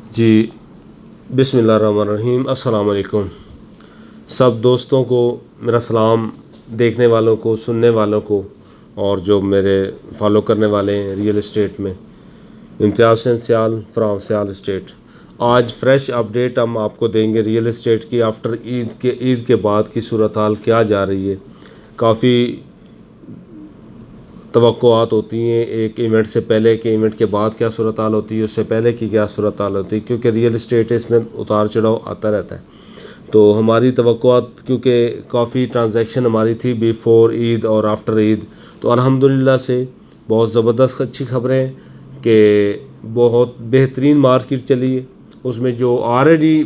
जी, बिस्मिल्लाहिर्रहमानिर्रहीम। अस्सलाम वालेकुम। सब दोस्तों को मेरा सलाम, देखने वालों को, सुनने वालों को, और जो मेरे फॉलो करने वाले हैं रियल एस्टेट में। इम्तियाज़ हुसैन सियाल फ्राम सियाल स्टेट। आज फ्रेश अपडेट हम आपको देंगे रियल एस्टेट की। आफ्टर ईद के बाद की सूरत हाल क्या जा रही है। काफ़ी तवक्कुआत होती हैं एक इवेंट से पहले कि इवेंट के बाद क्या सूरत हाल होती है, उससे पहले की क्या सूरत हाल होती है, क्योंकि रियल एस्टेट इसमें उतार चढ़ाव आता रहता है। तो हमारी तवक्कुआत, क्योंकि काफ़ी ट्रांजैक्शन हमारी थी बिफ़ोर ईद और आफ्टर ईद, तो अल्हम्दुलिल्लाह से बहुत ज़बरदस्त अच्छी खबरें हैं कि बहुत बेहतरीन मार्केट चली है। उसमें जो ऑलरेडी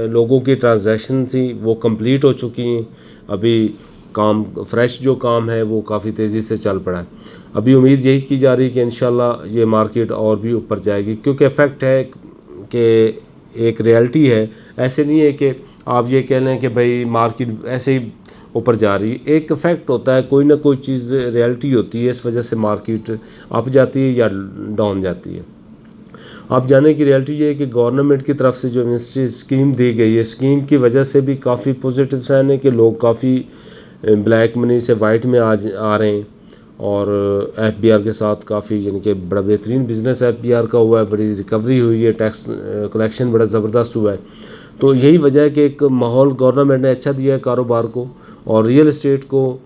लोगों की ट्रांजैक्शन थी वो कंप्लीट हो चुकी हैं। अभी काम फ्रेश जो काम है वो काफ़ी तेज़ी से चल पड़ा है। अभी उम्मीद यही की जा रही है कि इंशाल्लाह ये मार्केट और भी ऊपर जाएगी, क्योंकि इफ़ेक्ट है कि एक रियलिटी है। ऐसे नहीं है कि आप ये कह लें कि भाई मार्केट ऐसे ही ऊपर जा रही है। एक इफ़ेक्ट होता है, कोई ना कोई चीज़ रियलिटी होती है, इस वजह से मार्केट अप जाती है या डाउन जाती है। आप जाने की रियलिटी ये है कि गवर्नमेंट की तरफ से जो इन्वेस्टी स्कीम दी गई है, स्कीम की वजह से भी काफ़ी पॉजिटिव साइन है कि लोग काफ़ी ब्लैक मनी से वाइट में आज आ रहे हैं। और एफबीआर के साथ काफ़ी यानी कि बड़ा बेहतरीन बिजनेस एफबीआर का हुआ है, बड़ी रिकवरी हुई है, टैक्स कलेक्शन बड़ा ज़बरदस्त हुआ है। तो यही वजह है कि एक माहौल गवर्नमेंट ने अच्छा दिया है कारोबार को, और रियल इस्टेट को,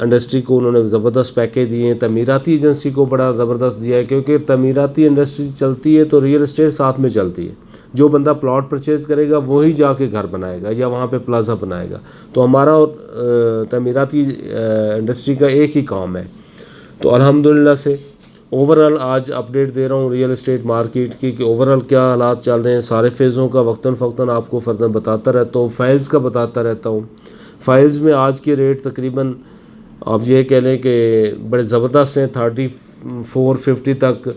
इंडस्ट्री को उन्होंने ज़बरदस्त पैकेज दिए हैं। तमीराती एजेंसी को बड़ा ज़बरदस्त दिया है, क्योंकि तमीराती इंडस्ट्री चलती है तो रियल इस्टेट साथ में चलती है। जो बंदा प्लॉट परचेज़ करेगा वही जाके घर बनाएगा या वहाँ पे प्लाजा बनाएगा। तो हमारा और तमीराती इंडस्ट्री का एक ही काम है। तो अल्हम्दुलिल्लाह से ओवरऑल आज अपडेट दे रहा हूँ रियल एस्टेट मार्केट की कि ओवरऑल क्या हालात चल रहे हैं। सारे फेज़ों का वक्तन फ़क्तन आपको फ़र्दन बताता रहता हूँ, फाइल्स का बताता रहता हूँ। फाइल्स में आज के रेट तकरीबन आप ये कह लें कि बड़े ज़बरदस्त हैं। 3450 तक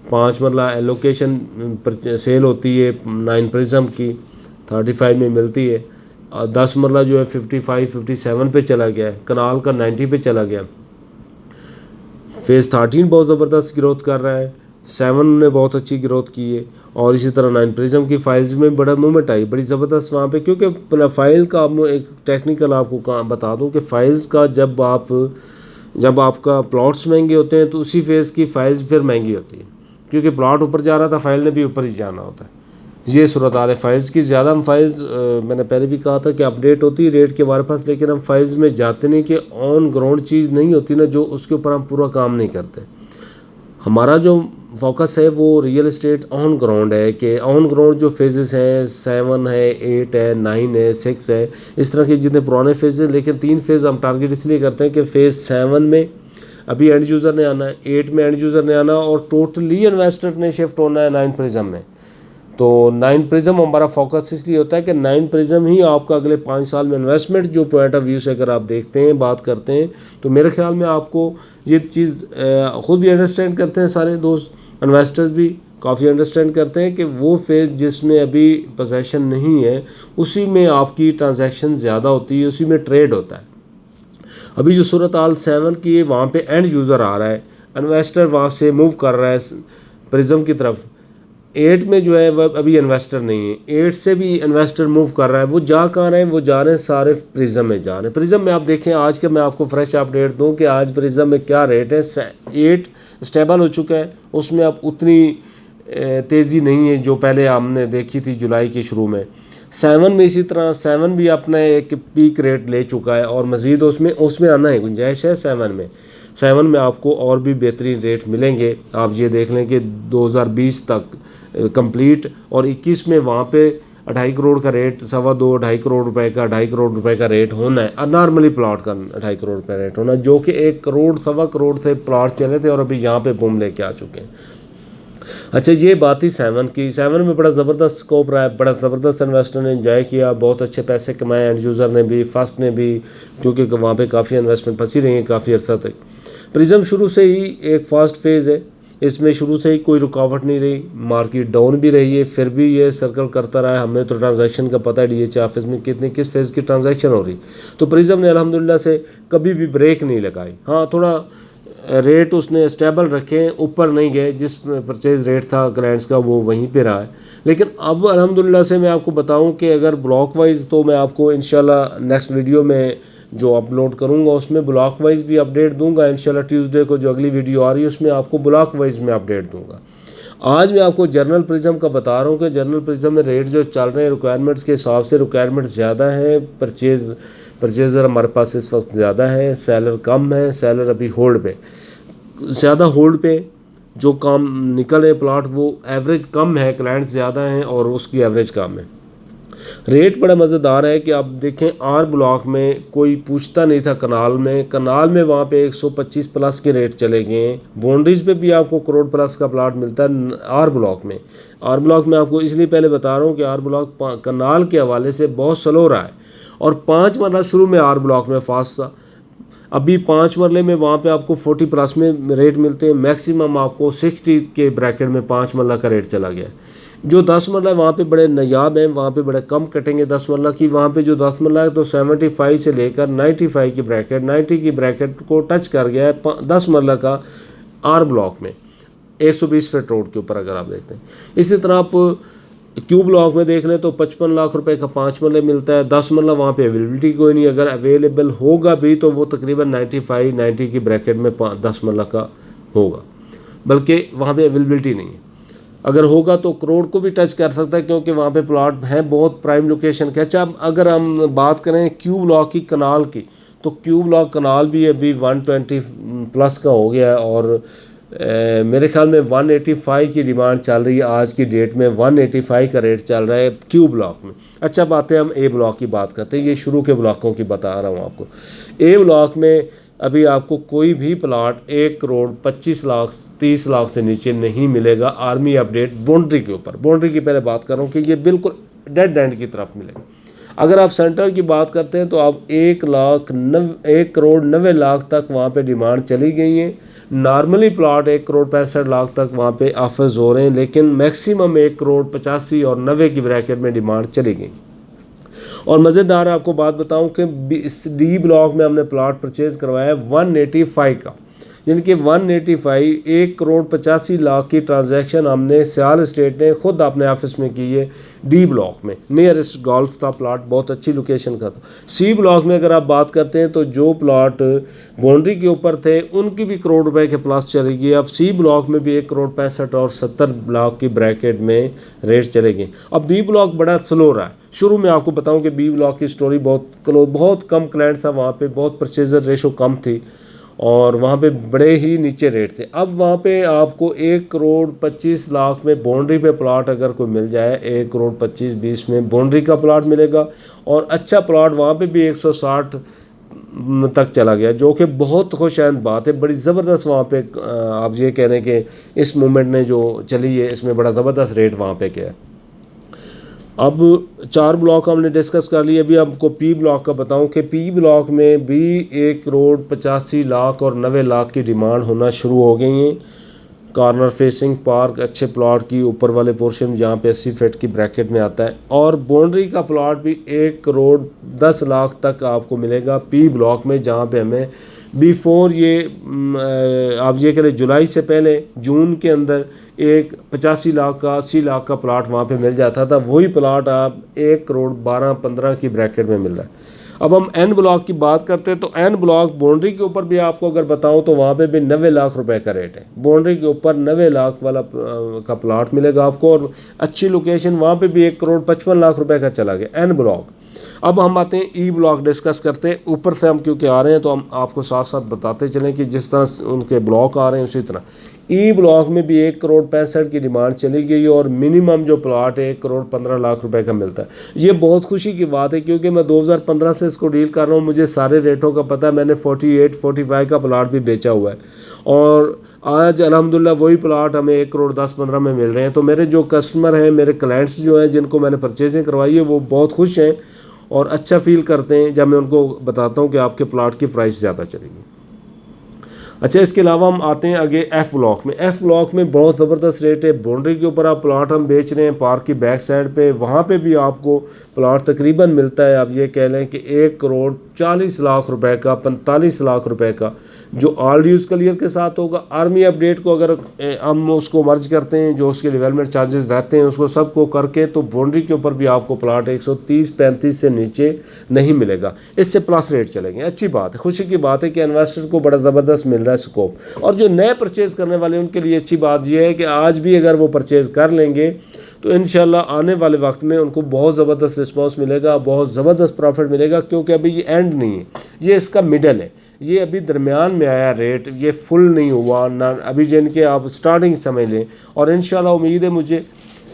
5 मरला एलोकेशन पर सेल होती है 9 प्रिज्म की, 35 में मिलती है। 10 मरला जो है 55-57 पे चला गया है। कनाल का 90 पे चला गया। फेज़ 13 बहुत ज़बरदस्त ग्रोथ कर रहा है। 7 ने बहुत अच्छी ग्रोथ की है, और इसी तरह 9 प्रिज्म की फाइल्स में बड़ा मूवमेंट आई, बड़ी ज़बरदस्त वहाँ पे। क्योंकि फाइल का एक टेक्निकल आपको काम बता दूँ कि फाइल्स का जब आपका प्लॉट्स महंगे होते हैं तो उसी फेज़ की फाइल्स फिर महंगी होती है, क्योंकि प्लॉट ऊपर जा रहा था, फाइल ने भी ऊपर ही जाना होता है। ये सूरत हाल है फाइल्स की। ज़्यादा हम फाइल्स मैंने पहले भी कहा था कि अपडेट होती है रेट के हमारे पास, लेकिन हम फाइल्स में जाते नहीं कि ऑन ग्राउंड चीज़ नहीं होती ना, जो उसके ऊपर हम पूरा काम नहीं करते। हमारा जो फोकस है वो रियल एस्टेट ऑन ग्राउंड है, कि ऑन ग्राउंड जो फेजेस हैं 7 है, 8 है, 9 है, 6 है, इस तरह के जितने पुराने फेज हैं। लेकिन 3 फेज़ हम टारगेट इसलिए करते हैं कि फ़ेज़ 7 में अभी एंड यूज़र ने आना है, 8 में एंड यूज़र ने आना, और टोटली इन्वेस्टर ने शिफ्ट होना है 9 प्रिज्म में। तो 9 प्रिज्म हमारा फोकस इसलिए होता है कि 9 प्रिज्म ही आपका अगले 5 साल में इन्वेस्टमेंट जो पॉइंट ऑफ व्यू से अगर आप देखते हैं, बात करते हैं, तो मेरे ख्याल में आपको ये चीज़ ख़ुद भी अंडरस्टैंड करते हैं, सारे दोस्त इन्वेस्टर्स भी काफ़ी अंडरस्टैंड करते हैं कि वो फेज़ जिसमें अभी पोजेसन नहीं है उसी में आपकी ट्रांजैक्शन ज़्यादा होती है, उसी में ट्रेड होता है। अभी जो सूरत हाल 7 की है, वहाँ पे एंड यूज़र आ रहा है, इन्वेस्टर वहाँ से मूव कर रहा है प्रिज्म की तरफ। 8 में जो है वह अभी इन्वेस्टर नहीं है, 8 से भी इन्वेस्टर मूव कर रहा है। वो जा कहाँ रहे हैं? वो जा रहे हैं सारे प्रिज्म में जा रहे हैं। प्रिज्म में आप देखें, आज का मैं आपको फ्रेश अपडेट दूं कि आज प्रिज्म में क्या रेट है। 8 स्टेबल हो चुका है, उसमें अब उतनी तेज़ी नहीं है जो पहले हमने देखी थी जुलाई के शुरू में। 7 में इसी तरह 7 भी अपना एक पीक रेट ले चुका है, और मज़ीद उसमें आना है, गुंजाइश है 7 में आपको और भी बेहतरीन रेट मिलेंगे। आप ये देख लें कि 2020 तक कंप्लीट, और 21 में वहाँ पे 2.5 करोड़ का रेट, 2.25 करोड़ रुपए का, 2.5 करोड़ रुपए का रेट होना है। नॉर्मली प्लॉट का 2.5 करोड़ रुपये रेट होना, जो कि 1 करोड़ 2.25 करोड़ से प्लॉट चले थे, और अभी यहाँ पे बूम लेके आ चुके हैं। अच्छा, ये बात थी 7 की। 7 में बड़ा ज़बरदस्त स्कोप रहा है, बड़ा ज़बरदस्त इन्वेस्टर ने एंजॉय किया, बहुत अच्छे पैसे कमाए एंड यूज़र ने भी, फर्स्ट ने भी, क्योंकि वहाँ पे काफ़ी इन्वेस्टमेंट फंसी रही है काफ़ी अर्सा तक। प्रिज्म शुरू से ही एक फास्ट फेज़ है, इसमें शुरू से ही कोई रुकावट नहीं रही। मार्केट डाउन भी रही है, फिर भी ये सर्कल करता रहा है। हमें तो ट्रांजैक्शन का पता है DH ऑफिस में किस फेज़ की ट्रांजैक्शन हो रही। तो प्रिज्म ने अल्हम्दुलिल्लाह से कभी भी ब्रेक नहीं लगाई। हाँ, थोड़ा रेट उसने स्टेबल रखे, ऊपर नहीं गए, जिस परचेज़ रेट था क्लाइंट्स का वो वहीं पे रहा है। लेकिन अब अल्हम्दुलिल्लाह से मैं आपको बताऊं कि अगर ब्लॉक वाइज, तो मैं आपको इंशाल्लाह नेक्स्ट वीडियो में जो अपलोड करूंगा उसमें ब्लॉक वाइज भी अपडेट दूंगा। इंशाल्लाह ट्यूसडे को जो अगली वीडियो आ रही है उसमें आपको ब्लॉक वाइज में अपडेट दूंगा। आज मैं आपको जनरल प्रिज्म का बता रहा हूँ कि जनरल प्रिज्म में रेट जो चल रहे हैं रिक्वायरमेंट्स के हिसाब से, रिक्वायरमेंट ज़्यादा है, परचेज़र हमारे पास इस वक्त ज़्यादा है, सेलर कम है, सेलर अभी होल्ड पे, ज़्यादा होल्ड पे जो काम निकल रहे प्लाट वो एवरेज कम है, क्लाइंट्स ज़्यादा हैं और उसकी एवरेज कम है। रेट बड़ा मज़ेदार है कि आप देखें आर ब्लॉक में कोई पूछता नहीं था, कनाल में वहाँ पे 125 प्लस के रेट चले गए हैं। बाउंड्रीज पे भी आपको करोड़ प्लस का प्लाट मिलता है आर ब्लॉक में। आर ब्लॉक में आपको इसलिए पहले बता रहा हूँ कि आर ब्लॉक कनाल के हवाले से बहुत स्लो रहा है और 5 मरला शुरू में आर ब्लॉक में फास्ट था। अभी 5 मरले में वहाँ पे आपको 40 प्लस में रेट मिलते हैं, मैक्सिमम आपको 60 के ब्रैकेट में 5 मरला का रेट चला गया। जो 10 मरला वहाँ पे बड़े नायाब हैं, वहाँ पे बड़े कम कटेंगे 10 मरला की। वहाँ पे जो 10 मरला है तो 75 से लेकर 95 की ब्रैकेट, 90 की ब्रैकेट को टच कर गया है 10 मरला का आर ब्लॉक में 120 फीट रोड के ऊपर अगर आप देखते हैं। इसी तरह आप क्यू ब्लॉक में देख लें तो 55 लाख रुपए का 5 मरले मिलता है। 10 मरला वहाँ पे अवेलेबिलिटी कोई नहीं, अगर अवेलेबल होगा भी तो वो तकरीबन 90 की ब्रैकेट में 10 मरला का होगा, बल्कि वहाँ पे अवेलेबिलिटी नहीं है। अगर होगा तो करोड़ को भी टच कर सकता है क्योंकि वहाँ पे प्लॉट हैं बहुत प्राइम लोकेशन के। अच्छा, अब अगर हम बात करें क्यू ब्लॉक की कनाल की, तो क्यू ब्लॉक कनाल भी अभी 120 प्लस का हो गया है और मेरे ख्याल में 185 की डिमांड चल रही है। आज की डेट में 185 का रेट चल रहा है क्यू ब्लॉक में। अच्छा, बातें हम ए ब्लॉक की बात करते हैं, ये शुरू के ब्लॉकों की बता रहा हूँ आपको। ए ब्लॉक में अभी आपको कोई भी प्लाट 1 करोड़ 25 लाख 30 लाख से नीचे नहीं मिलेगा। आर्मी अपडेट बाउंड्री के ऊपर, बाउंड्री की पहले बात कर रहा हूँ कि ये बिल्कुल डेड एंड की तरफ मिलेगा। अगर आप सेंटर की बात करते हैं तो आप 1 करोड़ 90 लाख तक वहाँ पे डिमांड चली गई है। नॉर्मली प्लाट 1 करोड़ 65 लाख तक वहाँ पे ऑफर्स हो रहे हैं, लेकिन मैक्सिमम 1 करोड़ 85 और 90 की ब्रैकेट में डिमांड चली गई। और मज़ेदार आपको बात बताऊं कि डी ब्लॉक में हमने प्लाट परचेज करवाया 185 का, यानी कि 185 1 करोड़ 85 लाख की ट्रांजैक्शन हमने सियाल स्टेट ने खुद अपने ऑफिस में की है। डी ब्लॉक में नियरेस्ट गोल्फ था प्लाट, बहुत अच्छी लोकेशन का था। सी ब्लॉक में अगर आप बात करते हैं तो जो प्लाट बाउंड्री के ऊपर थे उनकी भी करोड़ रुपए के प्लस चली गई। अब सी ब्लॉक में भी 1 करोड़ 65 और 70 लाख की ब्रैकेट में रेट चले गए। अब बी ब्लॉक बड़ा स्लो रहा है। शुरू में आपको बताऊं कि बी ब्लॉक की स्टोरी बहुत कम क्लाइंट्स था, वहाँ पे बहुत परचेजर रेशो कम थी और वहाँ पे बड़े ही नीचे रेट थे। अब वहाँ पे आपको 1 करोड़ 25 लाख में बाउंड्री पे प्लाट अगर कोई मिल जाए, 1 करोड़ 25-20 में बाउंड्री का प्लाट मिलेगा और अच्छा प्लाट वहाँ पे भी 160 तक चला गया, जो कि बहुत खुशआमद बात है। बड़ी ज़बरदस्त वहाँ पे आप ये कह रहे हैं कि इस मूवमेंट ने जो चली है इसमें बड़ा ज़बरदस्त रेट वहाँ पे क्या है। अब 4 ब्लॉक हमने डिस्कस कर लिए। अभी आपको पी ब्लॉक का बताऊं कि पी ब्लॉक में भी 1 करोड़ 85 लाख और 90 लाख की डिमांड होना शुरू हो गई हैं। कॉर्नर फेसिंग पार्क अच्छे प्लॉट की ऊपर वाले पोर्शन जहाँ पे 80 फीट की ब्रैकेट में आता है और बाउंड्री का प्लॉट भी 1 करोड़ 10 लाख तक आपको मिलेगा पी ब्लॉक में, जहाँ पे हमें बिफोर ये आप ये करें जुलाई से पहले जून के अंदर एक 85 लाख का 80 लाख का प्लाट वहाँ पे मिल जाता था। वही प्लाट आप 1 करोड़ 12-15 की ब्रैकेट में मिल रहा है। अब हम एन ब्लॉक की बात करते हैं तो एन ब्लॉक बाउंड्री के ऊपर भी आपको अगर बताऊं तो वहाँ पे भी 90 लाख रुपए का रेट है। बाउंड्री के ऊपर 90 लाख वाला का प्लाट मिलेगा आपको और अच्छी लोकेशन, वहाँ पे भी 1 करोड़ 55 लाख रुपए का चला गया एन ब्लॉक। अब हम आते हैं ई ब्लॉक डिस्कस करते हैं। ऊपर से हम क्योंकि आ रहे हैं तो हम आपको साथ साथ बताते चलें कि जिस तरह उनके ब्लॉक आ रहे हैं उसी तरह ई ब्लॉक में भी 1 करोड़ 65 की डिमांड चली गई और मिनिमम जो प्लाट है 1 करोड़ 15 लाख रुपए का मिलता है। ये बहुत खुशी की बात है क्योंकि मैं 2015 से इसको डील कर रहा हूँ, मुझे सारे रेटों का पता है। मैंने 48-45 का प्लाट भी बेचा हुआ है और आज अल्हम्दुलिल्लाह वही प्लाट हमें 1 करोड़ 10-15 में मिल रहे हैं। तो मेरे जो कस्टमर हैं, मेरे क्लाइंट्स जो हैं जिनको मैंने परचेजिंग करवाई है, वो बहुत खुश हैं और अच्छा फील करते हैं जब मैं उनको बताता हूँ कि आपके प्लाट की प्राइस ज़्यादा चलेगी। अच्छा, इसके अलावा हम आते हैं आगे एफ़ ब्लॉक में। एफ़ ब्लॉक में बहुत ज़बरदस्त रेट है। बाउंड्री के ऊपर आप प्लाट हम बेच रहे हैं पार्क की बैक साइड पे, वहाँ पे भी आपको प्लाट तकरीबन मिलता है, आप ये कह लें कि 1 करोड़ 40 लाख रुपए का 45 लाख रुपए का जो ऑल यूज़ क्लियर के साथ होगा। आर्मी अपडेट को अगर हम उसको मर्ज करते हैं, जो उसके डेवलपमेंट चार्जेस रहते हैं उसको सबको करके, तो बाउंड्री के ऊपर भी आपको प्लाट 130-35 से नीचे नहीं मिलेगा। इससे प्लस रेट चलेंगे। अच्छी बात है, खुशी की बात है कि इन्वेस्टर को बड़ा ज़बरदस्त मिल रहा है स्कोप। और जो नए परचेज़ करने वाले उनके लिए अच्छी बात यह है कि आज भी अगर वो परचेज़ कर लेंगे तो इंशाल्लाह आने वाले वक्त में उनको बहुत ज़बरदस्त रिस्पांस मिलेगा, बहुत ज़बरदस्त प्रॉफिट मिलेगा, क्योंकि अभी ये एंड नहीं है, ये इसका मिडल है, ये अभी दरमियान में आया रेट, ये फुल नहीं हुआ ना अभी, जिनके आप स्टार्टिंग समझ लें। और इंशाल्लाह उम्मीद है मुझे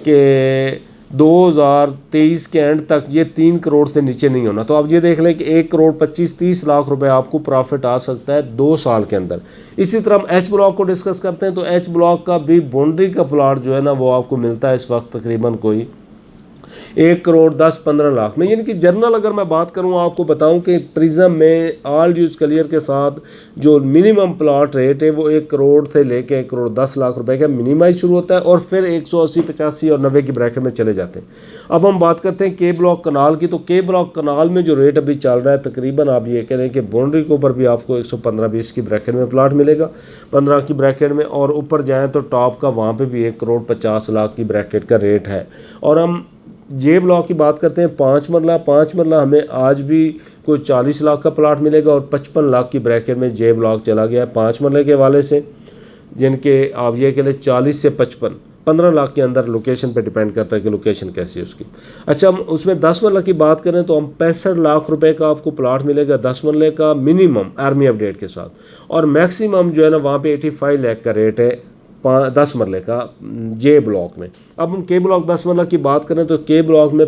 कि 2023 के एंड तक ये 3 करोड़ से नीचे नहीं होना। तो आप ये देख लें कि 1 करोड़ 25-30 लाख रुपए आपको प्रॉफिट आ सकता है 2 साल के अंदर। इसी तरह हम एच ब्लॉक को डिस्कस करते हैं। तो एच ब्लॉक का भी बाउंड्री का प्लाट जो है ना वो आपको मिलता है इस वक्त तकरीबन कोई 1 करोड़ 10-15 लाख में। यानी कि जनरल अगर मैं बात करूँ, आपको बताऊं कि प्रिज्म में ऑल यूज क्लियर के साथ जो मिनिमम प्लॉट रेट है वो 1 करोड़ से लेकर 1 करोड़ 10 लाख रुपए का मिनिमाइज शुरू होता है और फिर 180, 85 और 90 की ब्रैकेट में चले जाते हैं। अब हम बात करते हैं के ब्लॉक कनाल की। तो के ब्लॉक कनाल में जो रेट अभी चल रहा है तकरीबन आप ये कह रहे हैं कि बाउंड्री के ऊपर भी आपको 115-20 की ब्रैकेट में प्लाट मिलेगा, 15 की ब्रैकेट में, और ऊपर जाएँ तो टॉप का वहाँ पर भी 1 करोड़ 50 लाख की ब्रैकेट का रेट है। और हम जे ब्लॉक की बात करते हैं 5 मरला हमें आज भी कोई 40 लाख का प्लाट मिलेगा और 55 लाख की ब्रैकेट में जे ब्लॉक चला गया है 5 मरले के वाले से, जिनके आप ये कह लें 40 से 55, 15 लाख के अंदर लोकेशन पे डिपेंड करता है कि लोकेशन कैसी है उसकी। अच्छा, हम उसमें 10 मरला की बात करें तो हम 65 लाख रुपए का आपको प्लाट मिलेगा 10 मरले का मिनिमम आर्मी अपडेट के साथ, और मैक्सिमम जो है ना वहाँ पे 85 लाख का रेट है 10 मरले का जे ब्लॉक में। अब हम के ब्लॉक 10 मरला की बात करें तो के ब्लॉक में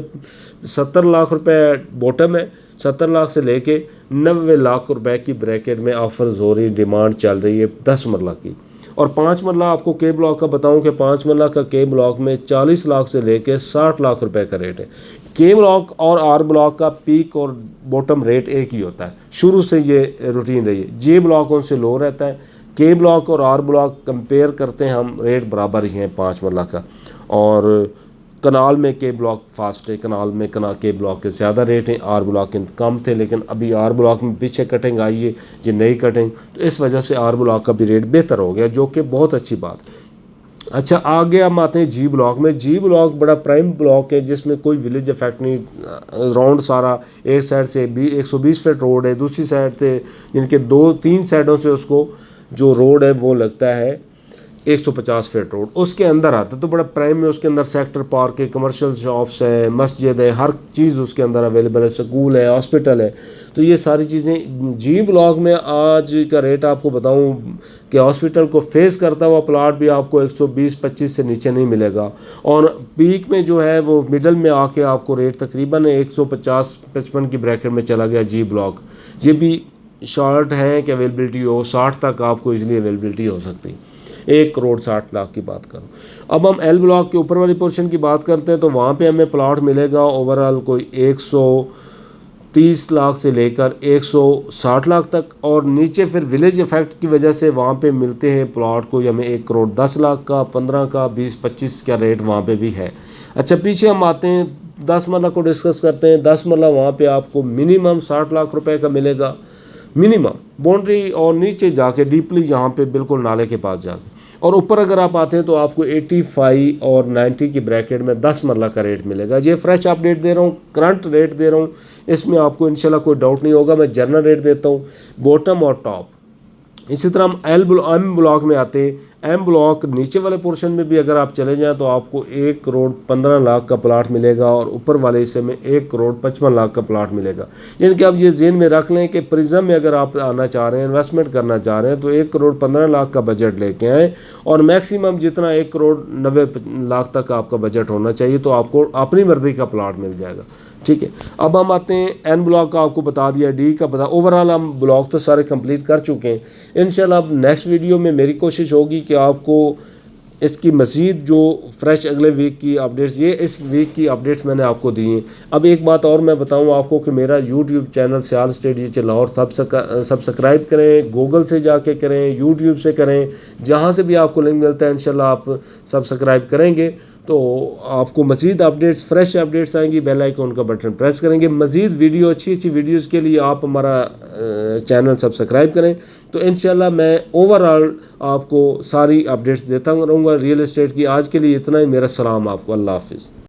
70 लाख रुपए बॉटम है, 70 लाख से लेके 90 लाख रुपए की ब्रैकेट में ऑफर्स हो रही, डिमांड चल रही है 10 मरला की। और 5 मरला आपको के ब्लॉक का बताऊं कि 5 मरला का के ब्लॉक में 40 लाख से लेके 60 लाख रुपए का रेट है। के ब्लॉक और आर ब्लॉक का पीक और बॉटम रेट एक ही होता है, शुरू से ये रूटीन रही है। जे ब्लॉक उनसे लो रहता है, के ब्लॉक और आर ब्लॉक कंपेयर करते हैं हम, रेट बराबर ही हैं 5 मरला का। और कनाल में के ब्लॉक फास्ट है, कनाल में के ब्लॉक के ज़्यादा रेट हैं, आर ब्लॉक के कम थे, लेकिन अभी आर ब्लॉक में पीछे कटिंग आई है, ये नई कटिंग, तो इस वजह से आर ब्लॉक का भी रेट बेहतर हो गया, जो कि बहुत अच्छी बात। अच्छा, आगे हम आते हैं जी ब्लॉक में। जी ब्लॉक बड़ा प्राइम ब्लॉक है जिसमें कोई विलेज इफेक्ट नहीं, राउंड सारा एक साइड से 120 फीट रोड है, दूसरी साइड से जिनके 2-3 साइडों से उसको जो रोड है वो लगता है 150 फीट रोड, उसके अंदर आता है। तो बड़ा प्राइम में उसके अंदर सेक्टर पार्क है, कमर्शियल शॉप्स है, मस्जिद है, हर चीज़ उसके अंदर अवेलेबल है, स्कूल है, हॉस्पिटल है। तो ये सारी चीज़ें जी ब्लॉक में आज का रेट आपको बताऊं कि हॉस्पिटल को फेस करता हुआ प्लाट भी आपको 120-25 से नीचे नहीं मिलेगा, और पीक में जो है वो मिडल में आके आपको रेट तकरीबन 150-55 की ब्रैकेट में चला गया जी ब्लॉक। ये भी शॉर्ट है कि अवेलेबिलिटी हो 60 तक आपको इजीली अवेलेबिलिटी हो सकती है, 1 करोड़ 60 लाख की बात करूँ। अब हम एल ब्लॉक के ऊपर वाली पोर्शन की बात करते हैं तो वहाँ पे हमें प्लॉट मिलेगा ओवरऑल कोई 130 लाख से लेकर 160 लाख तक, और नीचे फिर विलेज इफेक्ट की वजह से वहाँ पे मिलते हैं प्लॉट को हमें 1 करोड़ 10 लाख का, 15 का, 20-25 का रेट वहाँ पे भी है। अच्छा, पीछे हम आते हैं 10 मरला को डिस्कस करते हैं। 10 मरला वहाँ पे आपको मिनिमम 60 लाख रुपए का मिलेगा मिनिमम बाउंड्री, और नीचे जाके डीपली यहाँ पे बिल्कुल नाले के पास जाके, और ऊपर अगर आप आते हैं तो आपको 85 और 90 की ब्रैकेट में 10 मरला का रेट मिलेगा। ये फ्रेश अपडेट दे रहा हूँ, करंट रेट दे रहा हूँ, इसमें आपको इंशाल्लाह कोई डाउट नहीं होगा। मैं जनरल रेट देता हूँ बॉटम और टॉप। इसी तरह हम एम ब्लॉक में आते हैं। एम ब्लॉक नीचे वाले पोर्शन में भी अगर आप चले जाएं तो आपको 1 करोड़ 15 लाख का प्लाट मिलेगा, और ऊपर वाले हिस्से में 1 करोड़ 55 लाख का प्लाट मिलेगा। यानी कि आप ये ज़हन में रख लें कि प्रिज्म में अगर आप आना चाह रहे हैं, इन्वेस्टमेंट करना चाह रहे हैं, तो 1 करोड़ 15 लाख का बजट लेके आएँ, और मैक्सिमम जितना 1 करोड़ 90 लाख तक आपका बजट होना चाहिए, तो आपको अपनी मर्जी का प्लाट मिल जाएगा। ठीक है, अब हम आते हैं एन ब्लॉक का, आपको बता दिया, डी का बता, ओवरऑल हम ब्लॉक तो सारे कंप्लीट कर चुके हैं। इंशाल्लाह अब नेक्स्ट वीडियो में मेरी कोशिश होगी कि आपको इसकी मज़ीद जो फ्रेश अगले वीक की अपडेट्स, ये इस वीक की अपडेट्स मैंने आपको दी हैं। अब एक बात और मैं बताऊं आपको कि मेरा यूट्यूब चैनल सियाल स्टेट जी लाहौर सब्सक्राइब करें, गूगल से जाके करें, यूट्यूब से करें, जहां से भी आपको लिंक मिलता है इंशाल्लाह आप सब्सक्राइब करेंगे तो आपको मज़ीद अपडेट्स, फ्रेश अपडेट्स आएंगी, बेल आइकॉन का बटन प्रेस करेंगे। मज़ीद वीडियो, अच्छी अच्छी वीडियोज़ के लिए आप हमारा चैनल सब्सक्राइब करें। तो इंशाल्लाह मैं ओवरऑल आपको सारी अपडेट्स देता रहूँगा रियल एस्टेट की। आज के लिए इतना ही। मेरा सलाम आपको। अल्लाह हाफिज़।